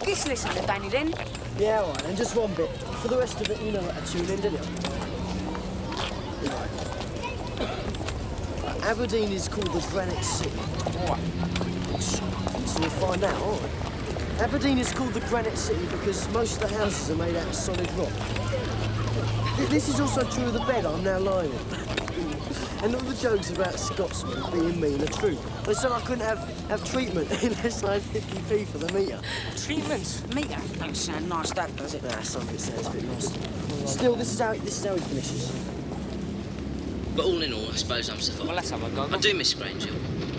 Just listen to Danny then. Yeah, all right, and just one bit. For the rest of it, you know how to tune in, don't you? Right. Aberdeen is called the Granite City. All right. So we'll find out, all right? Aberdeen is called the Granite City because most of the houses are made out of solid rock. This is also true of the bed I'm now lying in. And all the jokes about Scotsmen being mean are true. They said I couldn't have treatment unless I had 50p for the metre. Treatment? Metre? Don't sound nice, that does it? Nah, some of it sounds a bit nasty. Still, this is how he finishes. But all in all, I suppose I'm so far. Well, let's have a go. I do miss Grange Hill.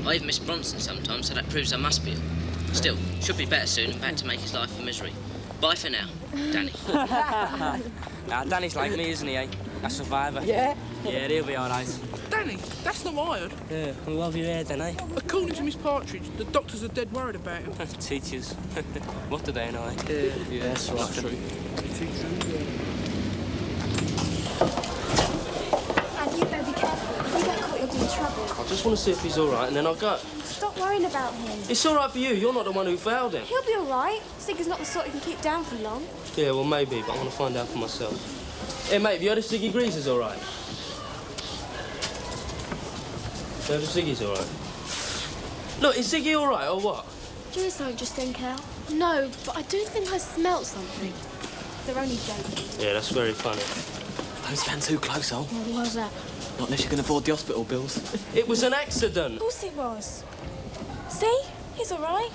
I even miss Bronson sometimes, so that proves I must be ill. Still, should be better soon and back to make his life a misery. Bye for now, Danny. Nah, Danny's like me, isn't he, eh? A survivor. Yeah? Yeah, he'll be all right. Danny, that's not wired. Yeah, I love your hair, Danny. According to Miss Partridge, the doctors are dead worried about him. Teachers. What do they know, eh? Yeah, that's right. True. And you better be careful. If you get caught, you'll be in trouble. I just want to see if he's all right, and then I'll go. Stop worrying about him. It's all right for you. You're not the one who failed him. He'll be all right. Siggy's not the sort you can keep down for long. Yeah, well, maybe, but I want to find out for myself. Hey, mate, have you heard if Siggy Greaser's all right? You heard if Siggy's all right? Look, is Siggy all right, or what? Do you know something just then, Cal? No, but I do think I smelt something. They're only joking. Yeah, that's very funny. Don't stand too close, Ol. What was that? Not unless you can afford the hospital bills. It was an accident. Of course it was. See? He's all right.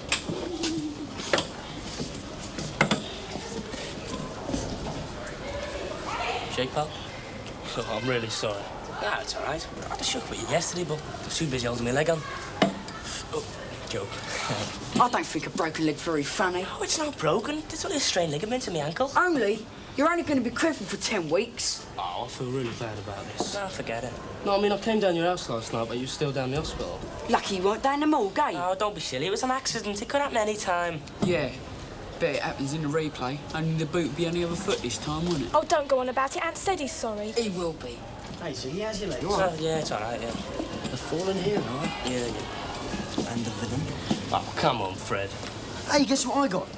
Shake, pal? Oh, I'm really sorry. Nah, it's all right. I had a shook with you yesterday, but I was too busy holding my leg on. Oh, joke. I don't think a broken leg's very funny. Oh, it's not broken. There's only a strained ligament in my ankle. Only? You're only going to be crippled for 10 weeks. Oh, I feel really bad about this. Nah, forget it. No, I mean, I came down your house last night, but you were still down the hospital. Lucky you weren't down the morgue, eh? Oh, don't be silly. It was an accident. It could happen any time. Yeah, bet it happens in the replay. Only the boot would be on the other foot this time, wouldn't it? Oh, don't go on about it. Aunt said he's sorry. He will be. Hey, so he has your leg, all So, right? yeah, it's all right, yeah. The fallen hero. Yeah, yeah. And the villain. Oh, come on, Fred. Hey, guess what I got?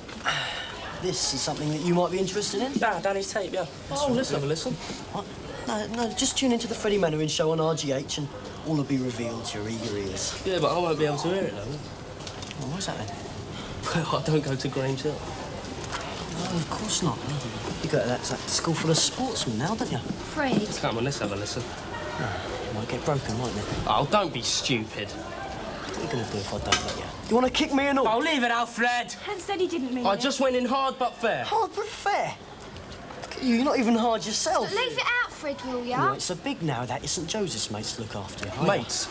This is something that you might be interested in. Nah, Danny's tape, yeah. Oh, let's have a listen. What? No, just tune into the Freddie Mainwaring show on RGH and all will be revealed to your eager ears. Yeah, but I won't be able to hear it, though. Oh, what's that then? Well, I don't go to Grange Hill. Oh, of course not. You go to that school full of sportsmen now, don't you? Fred. Come on, let's have a listen. Might get broken, mightn't it? Oh, don't be stupid. What are you going to do if I don't let you? You want to kick me and all? Oh, leave it out, Fred. Aunt said he didn't mean I it. just went in hard but fair. Hard but fair. Look at you, you're not even hard yourself. Leave it out, Fred, will ya? Well, it's so big now that St Joseph's mates to look after you. Mates?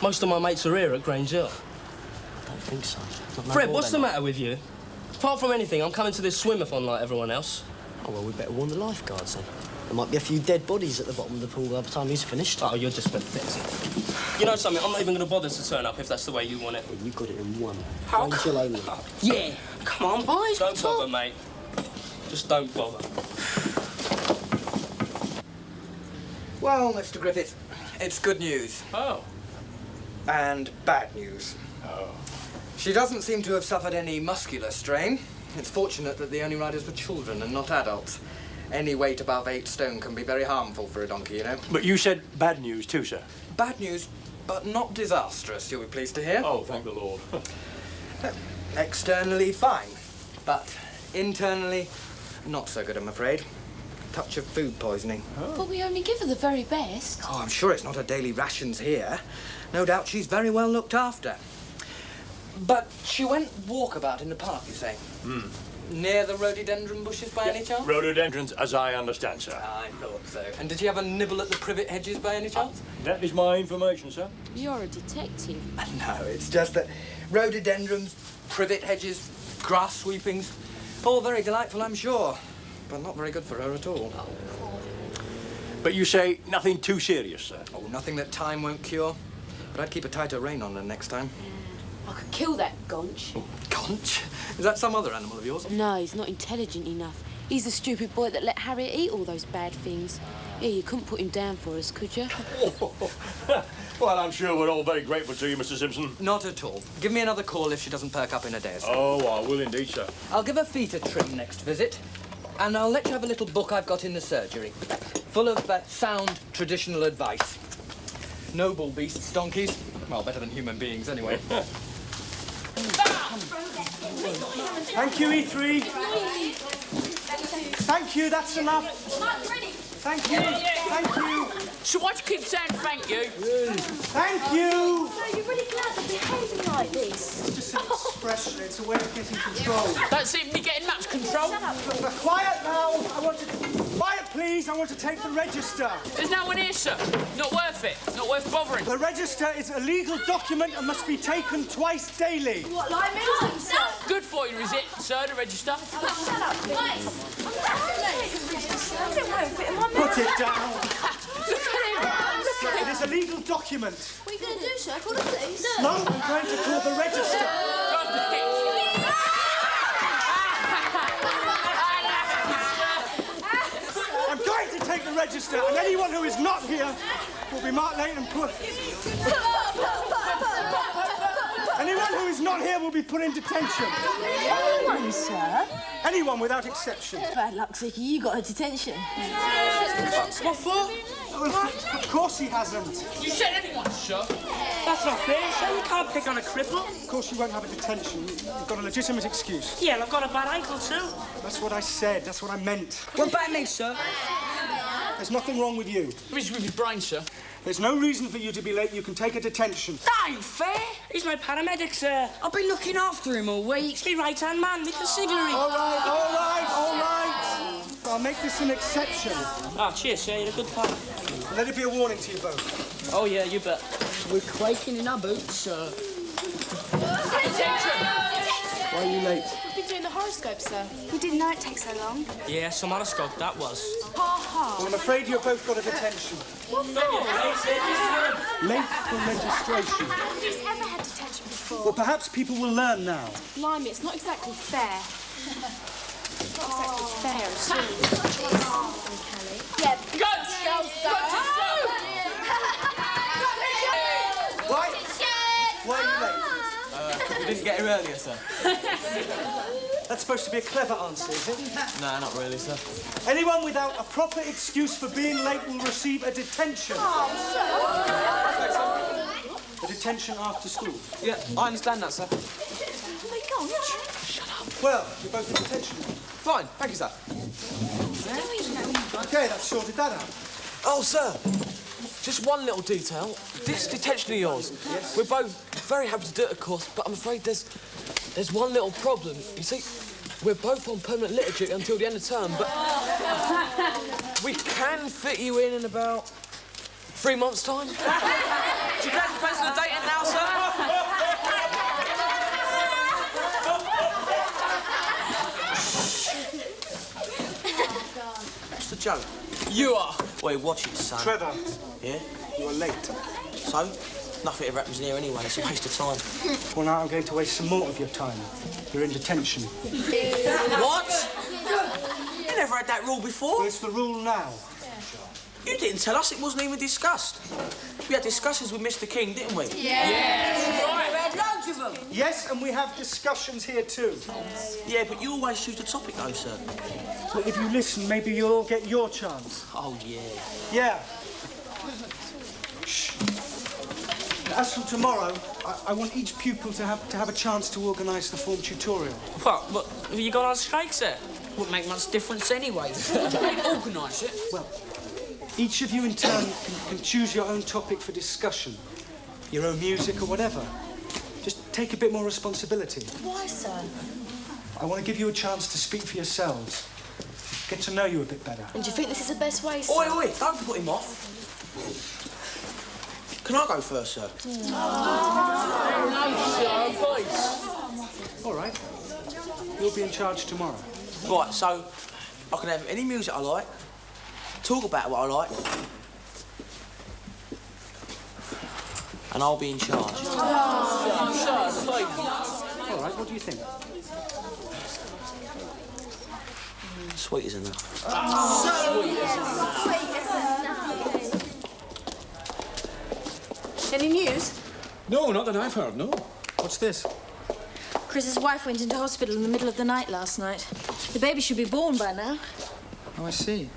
Most of my mates are here at Grange Hill. I don't think so. Not no Fred, more what's the than matter with you? Apart from anything, I'm coming to this swim-a-thon like everyone else. Oh, well, we better warn the lifeguards then. There might be a few dead bodies at the bottom of the pool by the time he's finished. Oh, you're just pathetic. You know something, I'm not even going to bother to turn up if that's the way you want it. Well, you got it in one. How Grange Hill only. Yeah. Come on, boys. Don't bother, mate. Just don't bother. Well, Mr. Griffith, it's good news. Oh. And bad news. Oh. She doesn't seem to have suffered any muscular strain. It's fortunate that the only riders were children and not adults. Any weight above 8 stone can be very harmful for a donkey, you know. But you said bad news too, sir. Bad news, but not disastrous, you'll be pleased to hear. Oh, thank the Lord. Externally fine, but internally not so good, I'm afraid. Touch of food poisoning. But we only give her the very best. Oh, I'm sure it's not her daily rations here. No doubt she's very well looked after. But she went walkabout in the park, you say? Near the rhododendron bushes by any chance? Rhododendrons, as I understand, sir. I thought so. And did she have a nibble at the privet hedges by any chance? That is my information, sir. You're a detective. No, it's just that rhododendrons, privet hedges, grass sweepings, all very delightful, I'm sure, but not very good for her at all. But you say nothing too serious, sir? Oh, nothing that time won't cure. But I'd keep a tighter rein on her next time. I could kill that gonch. Conch? Is that some other animal of yours? No, he's not intelligent enough. He's the stupid boy that let Harriet eat all those bad things. Yeah, you couldn't put him down for us, could you? Well, I'm sure we're all very grateful to you, Mr. Simpson. Not at all. Give me another call if she doesn't perk up in a day or so. Oh, I will indeed, sir. I'll give her feet a trim next visit, and I'll let you have a little book I've got in the surgery, full of sound traditional advice. Noble beasts, donkeys. Well, better than human beings, anyway. Thank you, E3. Thank you, that's enough. Thank you, thank you. So why do you keep saying thank you? Thank you. So you're really glad they're behaving like this? It's just an expression, it's a way of getting control. Don't seem to be getting much control. But quiet now. Quiet, please. I want to take the register. There's no one here, sir. Not worth it. Not worth bothering. The register is a legal document and must be taken twice daily. What, like music, sir? Good for you, is it, sir, the register? Shut up, please. I don't want to fit in my mouth. Put it down. Look at him. It is a legal document. What are you going to do, sir? Call the police? No, I'm going to call the register. I'm going to take the register, and anyone who is not here will be marked late and put... Anyone who is not here will be put in detention. Anyone, sir? Anyone without exception. Bad luck, Vicky. You got a detention. What for? Of course he hasn't. You said anyone, sir? That's not fair, sir. You can't pick on a cripple. Of course you won't have a detention. You've got a legitimate excuse. Yeah, and I've got a bad ankle, too. That's what I said. That's what I meant. What about me, sir? There's nothing wrong with you. What's with your brain, sir? There's no reason for you to be late. You can take a detention. That ain't fair. He's my paramedic, sir. I've been looking after him all week. He's my right-hand man with the cigarette. All right. I'll make this an exception. Ah, cheers, sir. You're a good pal. Let it be a warning to you both. Oh, yeah, you bet. We're quaking in our boots, sir. Why are you late? We've been doing the horoscope, sir. You didn't know it takes so long. Yeah, some horoscope, that was. Ha ha. Well, I'm afraid you've both got a detention. What for? Late for registration. Nobody's ever had detention before. Well, perhaps people will learn now. Blimey, it's not exactly fair. It's not exactly fair at all. Yeah, Guns! Why are you late? We didn't get here earlier, sir. That's supposed to be a clever answer, is it? No, not really, sir. Anyone without a proper excuse for being late will receive a detention. A detention after school. Yeah, I understand that, sir. Well, you're both in detention. Fine, thank you, sir. Okay, that's sorted that out. Oh, sir, just one little detail. This detention of yours, we're both very happy to do it, of course, but I'm afraid there's one little problem. You see, we're both on permanent literature until the end of term, but we can fit you in about 3 months' time. Do you care to pencil a date in now, sir? What's the joke? You are. Wait, watch it, son. Trevor, Yeah? you are late. So? Nothing ever happens here anyway. It's a waste of time. Well, now I'm going to waste some more of your time. You're in detention. What? You never had that rule before. Well, it's the rule now. You didn't tell us. It wasn't even discussed. We had discussions with Mr. King, didn't we? Loads of them. Yes, and we have discussions here too. Yeah, but you always choose the topic, though, sir. Well, if you listen, maybe you'll all get your chance. Oh, yeah. Yeah. Shh. As from tomorrow, I want each pupil to have a chance to organise the form tutorial. What, have you gone on strike, sir? Wouldn't make much difference anyway. Organise it. Well, each of you in turn can choose your own topic for discussion, your own music or whatever. Just take a bit more responsibility. Why, sir? I want to give you a chance to speak for yourselves, get to know you a bit better. And do you think this is the best way, sir? Oi, oi, don't put him off. Can I go first, sir? All right. You'll be in charge tomorrow. Right, so I can have any music I like, talk about what I like, and I'll be in charge. All right, what do you think? Sweet as enough. Any news? No, not that I've heard, no. What's this? Chris's wife went into hospital in the middle of the night last night. The baby should be born by now. Oh, I see.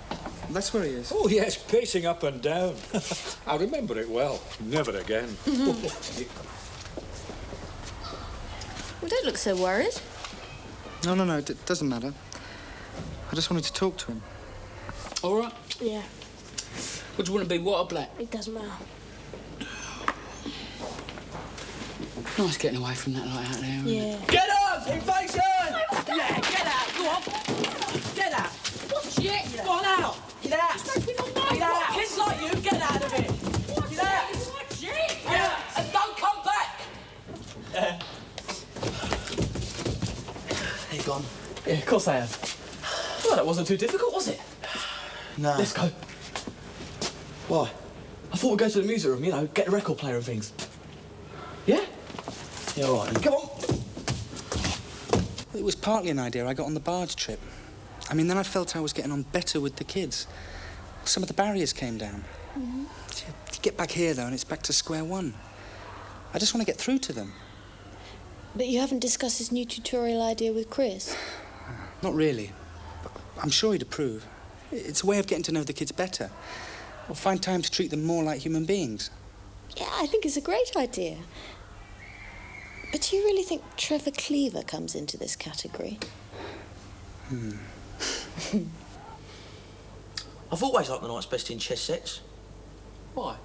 That's where he is. Oh, yes, pacing up and down. I remember it well. Never again. Well, don't look so worried. No, it doesn't matter. I just wanted to talk to him. All right. Yeah. What do you want to be, white or black? It doesn't matter. Nice getting away from that like that there, isn't Yeah. it? Get up! Invasion! Yeah, get out! Go on! Get out! Shit! Go on out! Get out! Get out! Kids like you, get out of it! Get out! Get out! And don't come back! Are you gone? Yeah, of course I have. Well, that wasn't too difficult, was it? No. Let's go. Why? I thought we'd go to the music room, you know, get the record player and things. Yeah? Yeah, all right. Come on. It was partly an idea I got on the barge trip. I mean, then I felt I was getting on better with the kids. Some of the barriers came down. You get back here, though, and it's back to square one. I just want to get through to them. But you haven't discussed this new tutorial idea with Chris? Not really. But I'm sure he'd approve. It's a way of getting to know the kids better. Or find time to treat them more like human beings. Yeah, I think it's a great idea. But do you really think Trevor Cleaver comes into this category? I've always liked the Knights Best in chess sets. Why?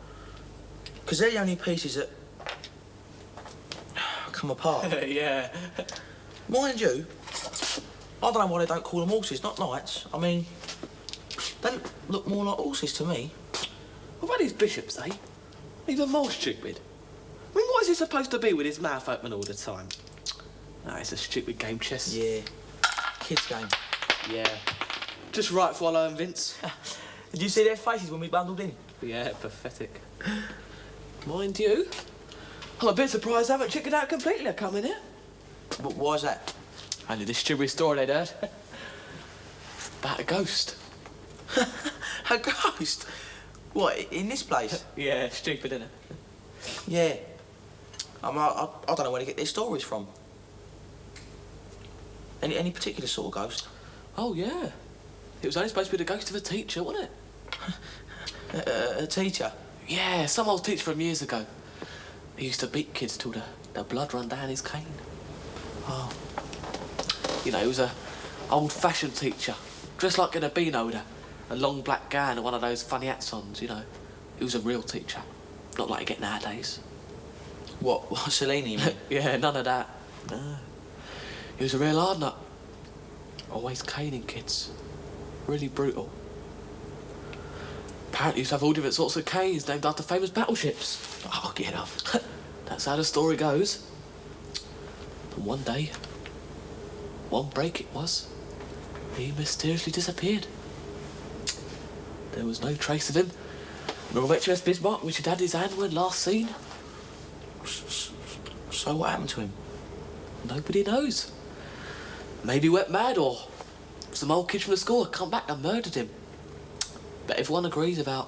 Because they're the only pieces that come apart. Yeah. Mind you, I don't know why they don't call them horses, not knights. I mean, they look more like horses to me. What about these bishops, eh? Even more stupid. I mean, what is he supposed to be with his mouth open all the time? No, it's a stupid game, chess. Yeah. Kids' game. Yeah. Just right for Wallow and Vince. Did you see their faces when we bundled in? Yeah, pathetic. Mind you, I'm a bit surprised I haven't chickened out completely coming here. But why's that? Only this stupid story they'd heard. About a ghost. A ghost? What, in this place? Yeah, stupid, innit? Yeah. I don't know where to get their stories from. Any particular sort of ghost? Oh, yeah. It was only supposed to be the ghost of a teacher, wasn't it? A teacher? Yeah, some old teacher from years ago. He used to beat kids till the blood run down his cane. Oh. You know, he was a old-fashioned teacher, dressed like an albino with a long black gown and one of those funny hats on, you know. He was a real teacher, not like you get nowadays. What Cellini, you mean? Yeah, none of that. No. He was a real hard nut. Always caning kids. Really brutal. Apparently he used to have all different sorts of canes named after famous battleships. Oh, get off. That's how the story goes. And one day, one break it was, he mysteriously disappeared. There was no trace of him. Nor of HMS Bismarck, which had had his hand when last seen. So what happened to him? Nobody knows. Maybe he went mad, or some old kid from the school had come back and murdered him. But everyone agrees about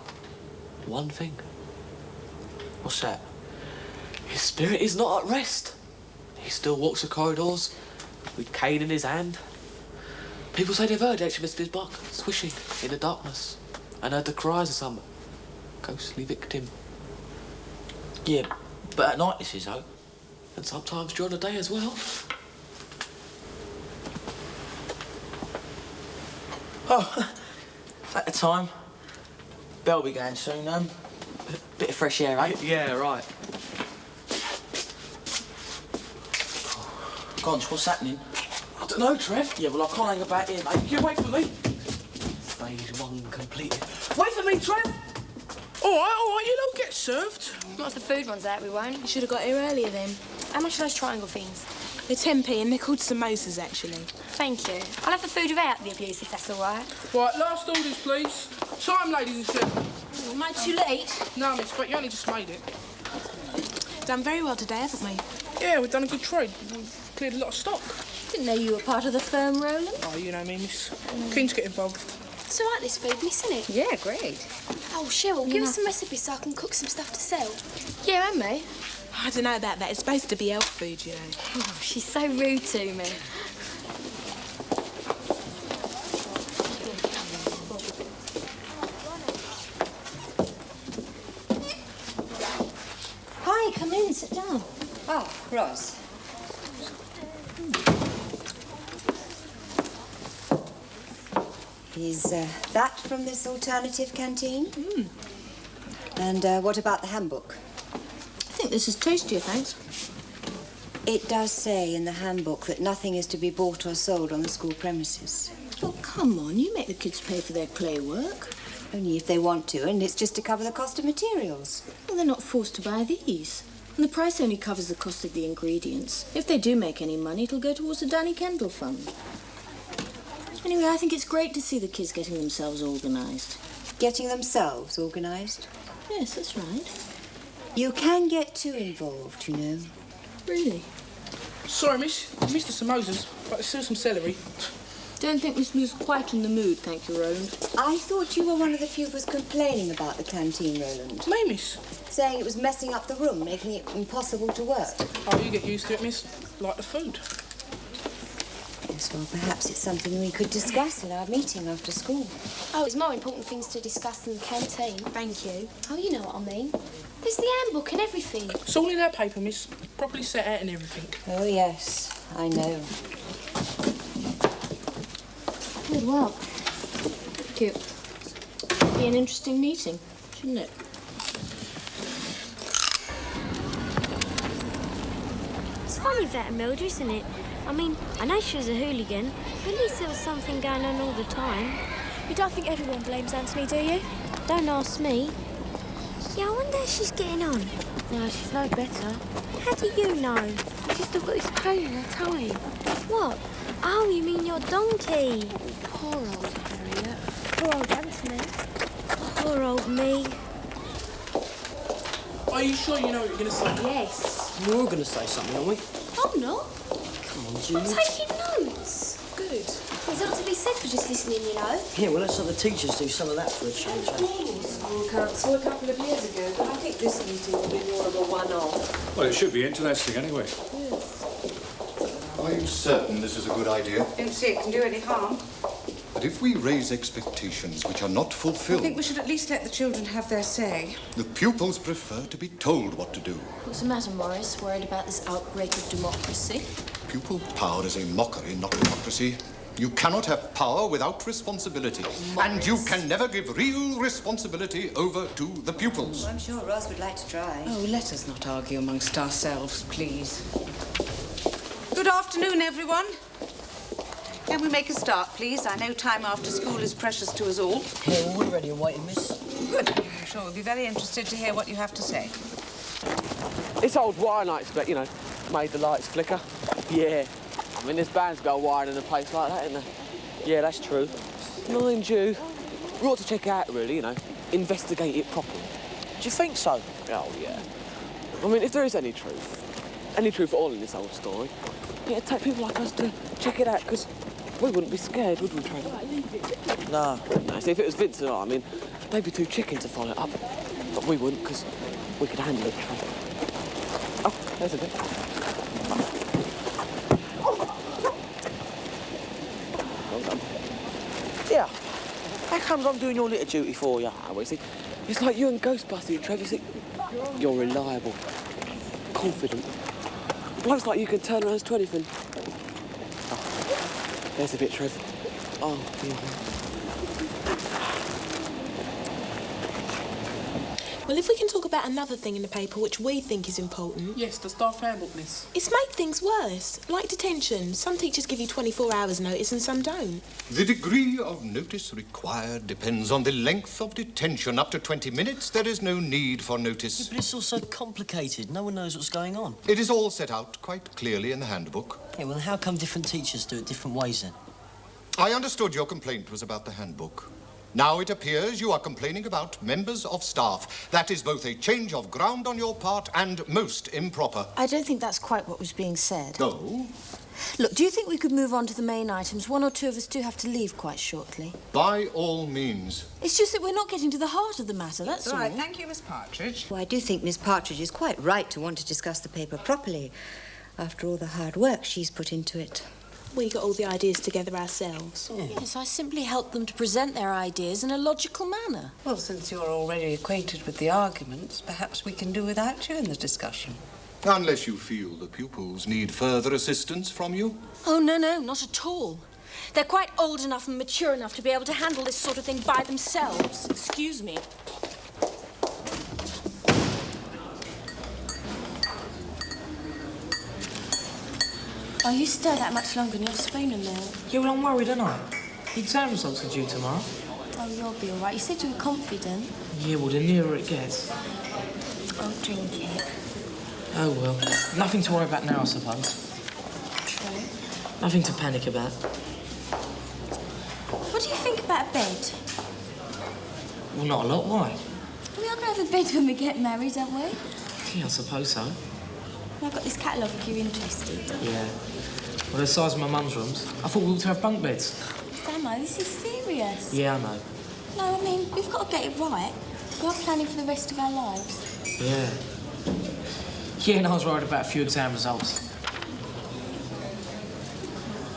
one thing. What's that? His spirit is not at rest. He still walks the corridors with cane in his hand. People say they've heard HMS Bismarck swishing in the darkness and heard the cries of some ghostly victim. Yeah, but at night this is, though. And sometimes during the day as well. Oh, at the time. Bell be going soon, bit of fresh air, eh? Yeah, right. Grange, what's happening? I don't know, Trev. Yeah, well, I can't hang about here, mate. You wait for me. Phase 1 completed. Wait for me, Trev! All right, you don't get served. Not if the food runs out, we won't. You should have got here earlier then. How much are those triangle things? They're 10p and they're called samosas, actually. Thank you. I'll have the food without the abuse, if that's all right. Right, last orders, please. Time, ladies and gentlemen. Am I too late? No, miss, but you only just made it. Done very well today, haven't we? Yeah, we've done a good trade. We've cleared a lot of stock. Didn't know you were part of the firm, Roland. Oh, you know me, miss. Keen to get involved. It's all right, this food, miss, isn't it? Yeah, great. Oh, Cheryl, give us some recipes so I can cook some stuff to sell. Yeah, and me. I don't know about that. It's supposed to be health food, you know. Oh, she's so rude to me. Hi, come in, sit down. Oh, Ros. Is that from this alternative canteen? And what about the handbook? I think this is tastier, thanks. It does say in the handbook that nothing is to be bought or sold on the school premises. Oh, come on, you make the kids pay for their play work. Only if they want to, and it's just to cover the cost of materials. Well, they're not forced to buy these. And the price only covers the cost of the ingredients. If they do make any money, it'll go towards the Danny Kendall Fund. Anyway, I think it's great to see the kids getting themselves organised. Getting themselves organised? Yes, that's right. You can get too involved, you know. Really? Sorry, miss. Mr. Samosas, but there's still some celery. Don't think Miss Blue's quite in the mood, thank you, Roland. I thought you were one of the pupils complaining about the canteen, Roland. Me, miss? Saying it was messing up the room, making it impossible to work. Oh, you get used to it, miss. Like the food. Yes, well, perhaps it's something we could discuss in our meeting after school. Oh, there's more important things to discuss than the canteen. Thank you. Oh, you know what I mean. There's the handbook and everything. It's all in that paper, miss. Properly set out and everything. Oh, yes, I know. Good, well. Cute. Be an interesting meeting, shouldn't it? It's funny that Mildred, isn't it? I mean, I know she was a hooligan, but at least there was something going on all the time. You don't think everyone blames Anthony, do you? Don't ask me. Yeah, I wonder how she's getting on. No, she's no better. How do you know? She's still got this pain in her toe. What? Oh, you mean your donkey? Poor old Harriet. Poor old Anthony. Poor old me. Are you sure you know what you're going to say? Yes. We're all going to say something, aren't we? I'm not. Come on, Jude. I'm taking notes. Good. There's not to be said for just listening, you know. Yeah, well, let's have the teachers do some of that for a change. School council a couple of years ago, but I think this meeting will be more of a one-off. Well, it should be interesting anyway. Are you certain this is a good idea? Don't see it can do any harm. But if we raise expectations which are not I fulfilled, think we should at least let the children have their say. the pupils prefer to be told what to do. What's the matter, Morris? Worried about this outbreak of democracy? Pupil power is a mockery, not democracy. You cannot have power without responsibility. And you can never give real responsibility over to the pupils. I'm sure Ros would like to try. Oh, let us not argue amongst ourselves, please. Good afternoon, everyone. Can we make a start, please? I know time after school is precious to us all. Yeah, well, we're ready and waiting, miss. Good. I'm sure we'll be very interested to hear what you have to say. It's old wire nights, but, you know, made the lights flicker. Yeah. I mean, there's bands go wired in a place like that, isn't there? Yeah, that's true. Mind you, we ought to check it out, really, you know, investigate it properly. Do you think so? Oh, yeah. I mean, if there is any truth at all in this old story, yeah, it'd take people like us to check it out, because we wouldn't be scared, would we, Trevor? No. No, see, if it was Vince and I mean, they'd be too chicken to follow it up. But we wouldn't, because we could handle it, Trevor. Oh, there's a bit. Well done. Yeah. How comes I'm doing your little duty for you? Oh, well, see, it's like you and Ghostbusters, Trevor. See, you're reliable, confident. Blokes like you can turn around to anything. Oh, there's a bit, Trev. Oh, dear. Well, if we can talk about another thing in the paper which we think is important. Yes, the staff handbook, miss. It's made things worse. Like detention. Some teachers give you 24 hours notice and some don't. The degree of notice required depends on the length of detention. Up to 20 minutes, there is no need for notice. Yeah, but it's all so complicated. No one knows what's going on. It is all set out quite clearly in the handbook. Yeah, well, how come different teachers do it different ways, then? I understood your complaint was about the handbook. Now it appears you are complaining about members of staff. That is both a change of ground on your part and most improper. I don't think that's quite what was being said. No? Look, do you think we could move on to the main items? One or two of us do have to leave quite shortly. By all means. It's just that we're not getting to the heart of the matter, that's all. Right, thank you, Miss Partridge. Well, I do think Miss Partridge is quite right to want to discuss the paper properly, after all the hard work she's put into it. We got all the ideas together ourselves. Yes, I simply helped them to present their ideas in a logical manner. Well, since you're already acquainted with the arguments, perhaps we can do without you in the discussion. Unless you feel the pupils need further assistance from you. Oh, no, not at all. They're quite old enough and mature enough to be able to handle this sort of thing by themselves. Excuse me. Oh, you stir that much longer than your spoon in there. Yeah, well, I'm worried, aren't I? The exam results are due tomorrow. Oh, you'll be all right. You said you were confident. Yeah, well, the nearer it gets. I'll drink it. Oh, well. Nothing to worry about now, I suppose. True. Nothing to panic about. What do you think about a bed? Well, not a lot. Why? We are going to have a bed when we get married, aren't we? Yeah, I suppose so. I've got this catalogue if you're interested. Yeah. Well, the size of my mum's rooms. I thought we ought to have bunk beds. Samo, this is serious. Yeah, I know. No, I mean, we've got to get it right. We are planning for the rest of our lives. Yeah. Yeah, and I was worried about a few exam results.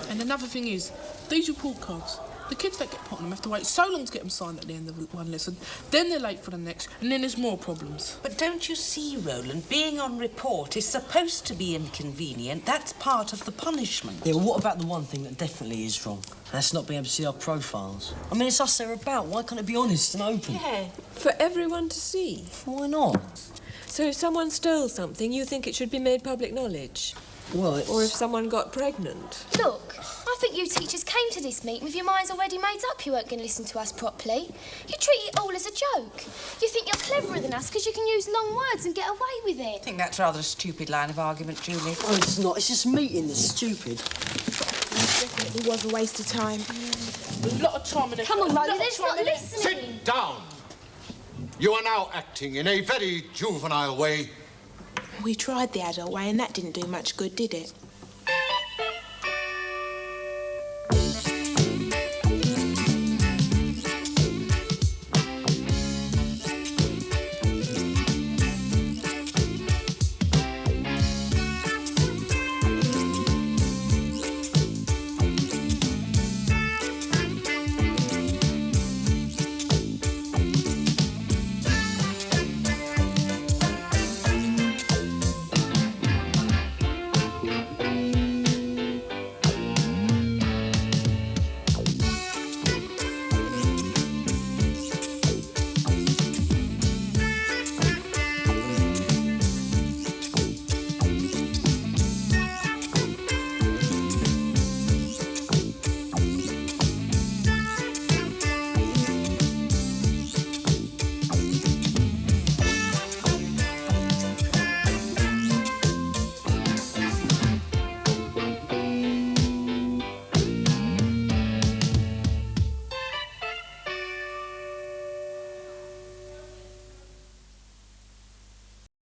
And another thing is, these report cards. The kids that get put on them have to wait so long to get them signed at the end of one lesson. Then they're late for the next, and then there's more problems. But don't you see, Roland, being on report is supposed to be inconvenient. That's part of the punishment. Yeah, well, what about the one thing that definitely is wrong? That's not being able to see our profiles. I mean, it's us they're about. Why can't it be honest and open? Yeah, for everyone to see. Why not? So if someone stole something, you think it should be made public knowledge? Well, it's... Or if someone got pregnant? Look, I think you teachers came to this meeting with your minds already made up you weren't going to listen to us properly. You treat it all as a joke. You think you're cleverer than us because you can use long words and get away with it. I think that's rather a stupid line of argument, Julie. Oh, it's not. It's just meeting that's stupid. It definitely was a waste of time. A lot of time and effort. Come on, Molly, they're not listening. Sit down! You are now acting in a very juvenile way. We tried the adult way and that didn't do much good, did it?